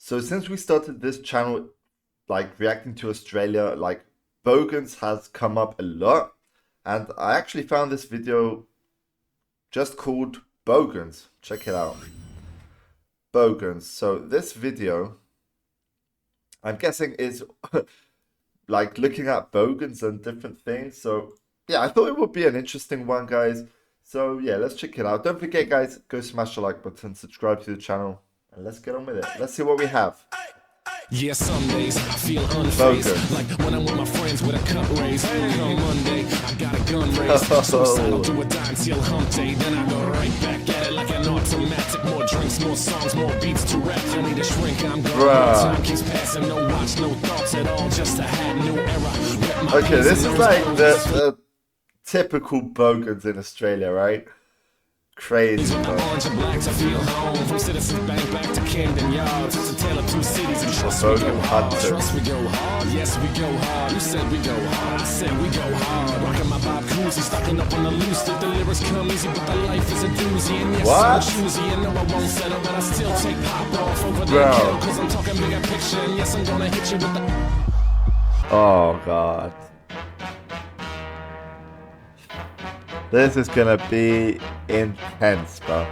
So since we started this channel, like reacting to Australia, like Bogans has come up a lot, and I actually found this video just called Bogans. Check it out. Bogans. So this video, I'm guessing, is like looking at Bogans and different things. So yeah, I thought it would be an interesting one, guys. So yeah, let's check it out. Don't forget, guys, go smash the like button, subscribe to the channel, and let's get on with it. Let's see what we have. Yeah, some days I feel unfazed, like when I'm with my friends with a cup raised. On Monday, I got a gun raised. Suicidal to a dime till hump day. Then I go right back at it like an automatic. More drinks, more songs, more beats to rap. I need a shrink, I'm going. Time keeps passing, no watch, no thoughts at all. Just a hat, new era. Okay, this is like the typical Bogans in Australia, right? Crazy, bro. Orange and blacks, I feel home. From Citizens Bank back to Camden Yards. It's a tale of two cities and trust we go hard. Trust we go hard, yes we go hard. You said we go hard, I said we go hard. Rocking my Bob Cousy, stocking up on the loose. The lyrics come easy, but the life is a doozy. And yes, I'm choosy, and no I won't settle, but I still take pop off over the kill. Cause I'm talking bigger picture, and yes I'm gonna hit you with the... Oh god. This is gonna be intense, bro.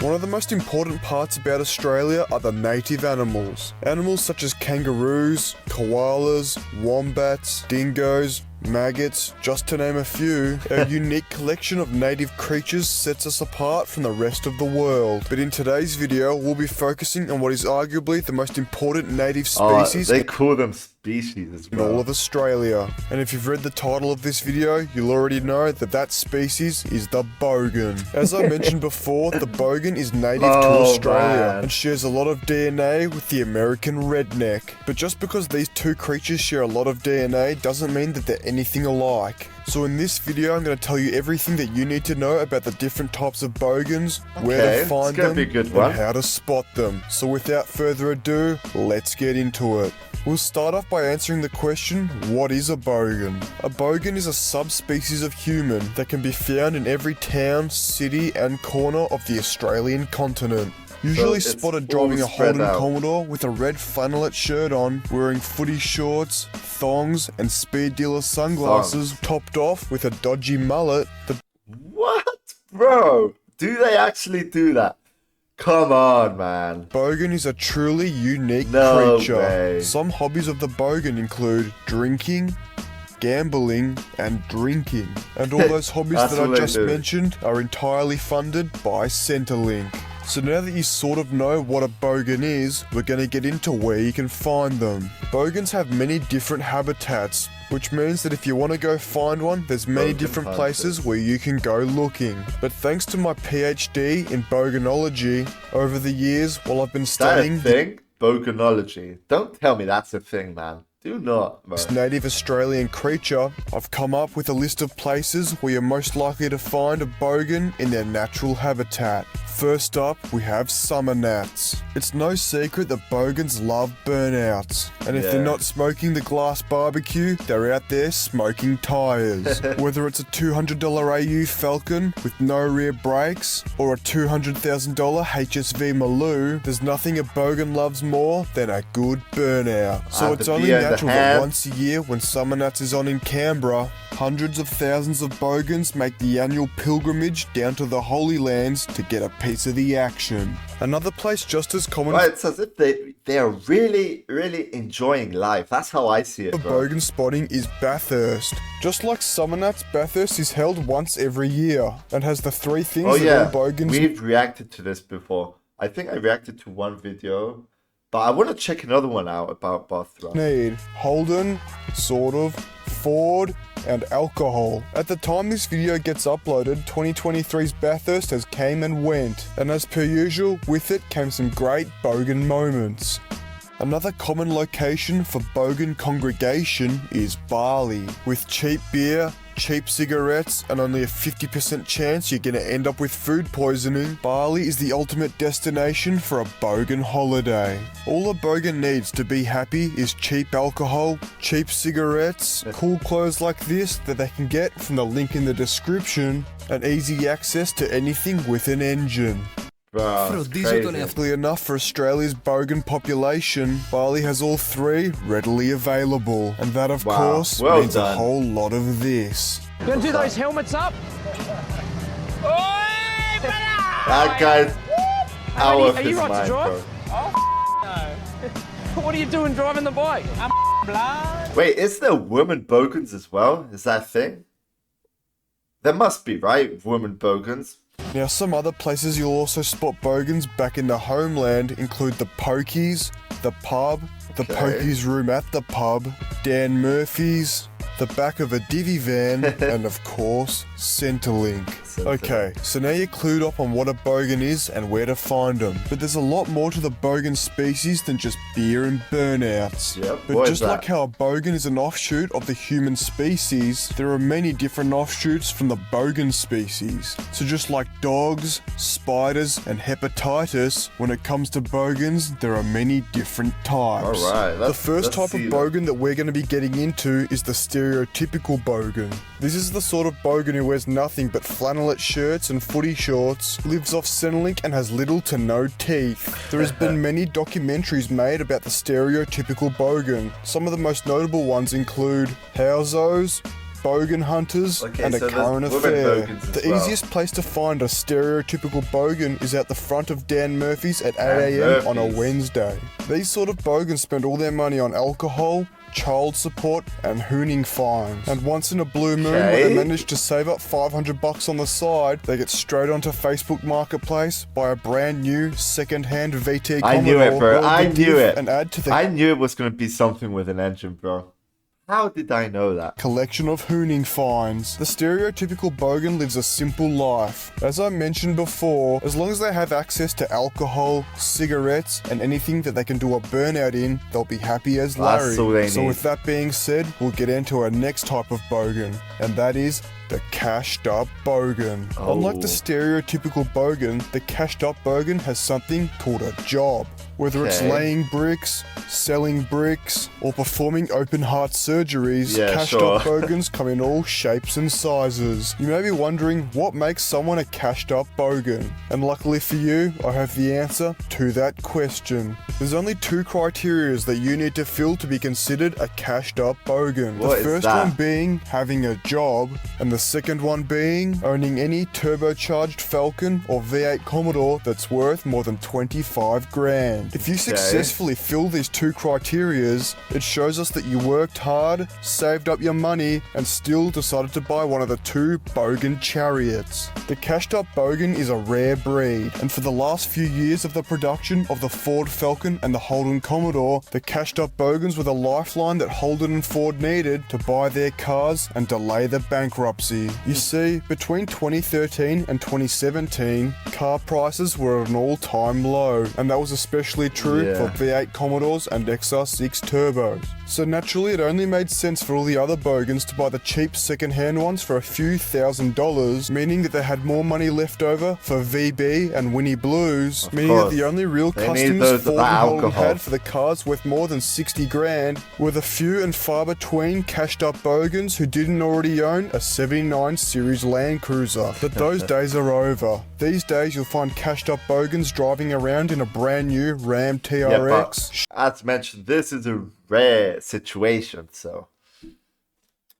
One of the most important parts about Australia are the native animals. Animals such as kangaroos, koalas, wombats, dingoes, maggots, just to name a few. Our unique collection of native creatures sets us apart from the rest of the world. But in today's video, we'll be focusing on what is arguably the most important native species they call them species as well. In all of Australia. And if you've read the title of this video, you'll already know that that species is the Bogan. As I mentioned before, the Bogan is native to Australia and shares a lot of DNA with the American redneck. But just because these two creatures share a lot of DNA doesn't mean that they're anything alike. So in this video, I'm going to tell you everything that you need to know about the different types of Bogans, where to find them, and how to spot them. So without further ado, let's get into it. We'll start off by answering the question, what is a Bogan? A Bogan is a subspecies of human that can be found in every town, city and corner of the Australian continent. Usually spotted driving a Holden Commodore with a red flannelette shirt on, wearing footy shorts, thongs and speed dealer sunglasses, topped off with a dodgy mullet. What? Bro, do they actually do that? Come on, man. Bogan is a truly unique creature. Way. Some hobbies of the Bogan include drinking, gambling and drinking. And all those hobbies that I just mentioned are entirely funded by Centrelink. So now that you sort of know what a Bogan is, we're going to get into where you can find them. Bogans have many different habitats, which means that if you want to go find one, there's many different places where you can go looking. But thanks to my PhD in Boganology, over the years while I've been studying... Is that a thing? Boganology? Don't tell me that's a thing, man. Do not, bro. This native Australian creature, I've come up with a list of places where you're most likely to find a Bogan in their natural habitat. First up, we have summer gnats. It's no secret that Bogans love burnouts. And if they're not smoking the glass barbecue, they're out there smoking tires. Whether it's a $200 AU Falcon with no rear brakes, or a $200,000 HSV Maloo, there's nothing a Bogan loves more than a good burnout. So it's only natural that once a year when summer gnats is on in Canberra, hundreds of thousands of Bogans make the annual pilgrimage down to the Holy Lands to get a piece of the action. Another place just as common... Right, it's as if they're really, really enjoying life. That's how I see it, bro. Bogan spotting is Bathurst. Just like summer gnats, Bathurst is held once every year and has the three things that all Bogans... We've reacted to this before. I think I reacted to one video, but I want to check another one out about Bathurst. Need Holden, sort of, Ford, and alcohol. At the time this video gets uploaded, 2023's Bathurst has came and went, and as per usual, with it came some great Bogan moments. Another common location for Bogan congregation is Bali, with cheap beer, cheap cigarettes, and only a 50% chance you're gonna end up with food poisoning. Bali is the ultimate destination for a Bogan holiday. All a Bogan needs to be happy is cheap alcohol, cheap cigarettes, cool clothes like this that they can get from the link in the description, and easy access to anything with an engine. Bro, it's crazy. Luckily enough for Australia's bogan population, Bali has all three readily available. And that, of course, means a whole lot of this. You gonna do those helmets up? That guy's out of his right mind, to drive? bro. What are you doing driving the bike? I'm blind. Wait, is there women Bogans as well? Is that a thing? There must be, right? Women Bogans. Now, some other places you'll also spot bogans back in the homeland include the pokies, the pub, the pokies room at the pub, Dan Murphy's, the back of a divvy van, and of course, Centrelink. Okay, so now you're clued up on what a bogan is and where to find them. But there's a lot more to the bogan species than just beer and burnouts. Yep, but just like how a bogan is an offshoot of the human species, there are many different offshoots from the bogan species. So just like dogs, spiders, and hepatitis, when it comes to bogans, there are many different types. Alright, the first type of bogan that we're going to be getting into is the stereotypical bogan. This is the sort of bogan who wears nothing but flannel shirts and footy shorts, lives off Centrelink and has little to no teeth. There has been many documentaries made about the stereotypical bogan. Some of the most notable ones include Housos, Bogan Hunters, and A Current Affair. The easiest place to find a stereotypical bogan is at the front of Dan Murphy's at 8 AM on a Wednesday. These sort of bogans spend all their money on alcohol, child support, and hooning fines. And once in a blue moon, when they manage to save up $500 on the side, they get straight onto Facebook Marketplace, buy a brand new second-hand VT Commodore. I knew it, bro. I knew it. And add to the I knew it was going to be something with an engine, bro. How did I know that? Collection of hooning fines. The stereotypical bogan lives a simple life. As I mentioned before, as long as they have access to alcohol, cigarettes, and anything that they can do a burnout in, they'll be happy as Larry. That's all they So need. with that being said, we'll get into our next type of bogan, and that is the cashed up bogan. Unlike the stereotypical bogan, the cashed up bogan has something called a job. Whether it's laying bricks, selling bricks, or performing open heart surgeries, cashed up bogans come in all shapes and sizes. You may be wondering what makes someone a cashed up bogan. And luckily for you, I have the answer to that question. There's only two criteria that you need to fill to be considered a cashed up bogan. The first one being having a job, and the second one being owning any turbocharged Falcon or V8 Commodore that's worth more than 25 grand. If you successfully fill these two criterias, it shows us that you worked hard, saved up your money, and still decided to buy one of the two bogan chariots. The cashed up bogan is a rare breed, and for the last few years of the production of the Ford Falcon and the Holden Commodore, the cashed up bogans were the lifeline that Holden and Ford needed to buy their cars and delay the bankruptcy. You see, between 2013 and 2017, car prices were at an all-time low, and that was especially true for V8 Commodores and XR6 turbos. So naturally it only made sense for all the other bogans to buy the cheap second-hand ones for a few $1,000s, meaning that they had more money left over for VB and Winnie Blues, meaning that the only real customers Ford and Holden had for the cars worth more than 60 grand were the few and far between cashed up bogans who didn't already own a 79 series Land Cruiser. But those days are over. These days you'll find cashed up bogans driving around in a brand new Ram TRX. As mentioned, this is a rare situation, so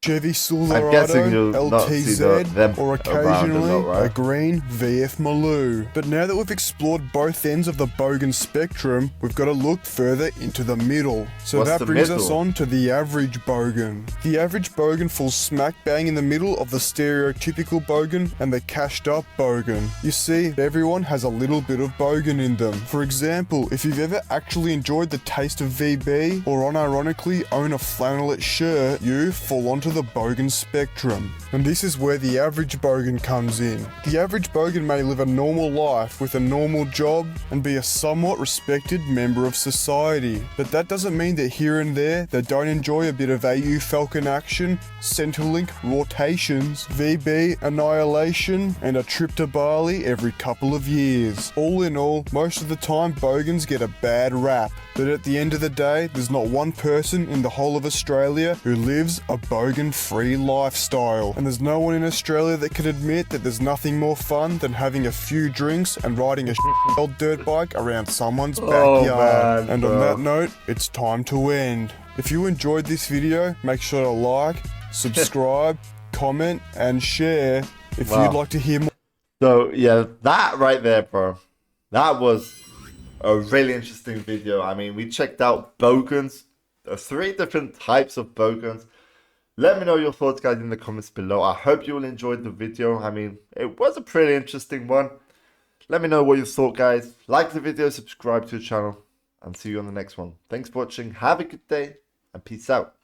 Chevy Silverado, LTZ, or occasionally a green VF Maloo. But now that we've explored both ends of the bogan spectrum, we've got to look further into the middle. So that brings us on to the average bogan. The average bogan falls smack bang in the middle of the stereotypical bogan and the cashed up bogan. You see, everyone has a little bit of bogan in them. For example, if you've ever actually enjoyed the taste of VB, or unironically own a flannelette shirt, you fall onto the bogan spectrum. And this is where the average bogan comes in. The average bogan may live a normal life with a normal job and be a somewhat respected member of society. But that doesn't mean that here and there they don't enjoy a bit of AU Falcon action, Centrelink rotations, VB annihilation, and a trip to Bali every couple of years. All in all, most of the time bogans get a bad rap. But at the end of the day, there's not one person in the whole of Australia who lives a bogan pollution-free lifestyle. And there's no one in Australia that can admit that there's nothing more fun than having a few drinks and riding a old dirt bike around someone's backyard. Man, and on that note, it's time to end. If you enjoyed this video, make sure to like, subscribe, comment, and share if you'd like to hear more. So yeah, that right there, bro, that was a really interesting video. I mean, we checked out Bogans. There are 3 different types of Bogans. Let me know your thoughts, guys, in the comments below. I hope you all enjoyed the video. I mean, it was a pretty interesting one. Let me know what you thought, guys. Like the video, subscribe to the channel, and see you on the next one. Thanks for watching. Have a good day, and peace out.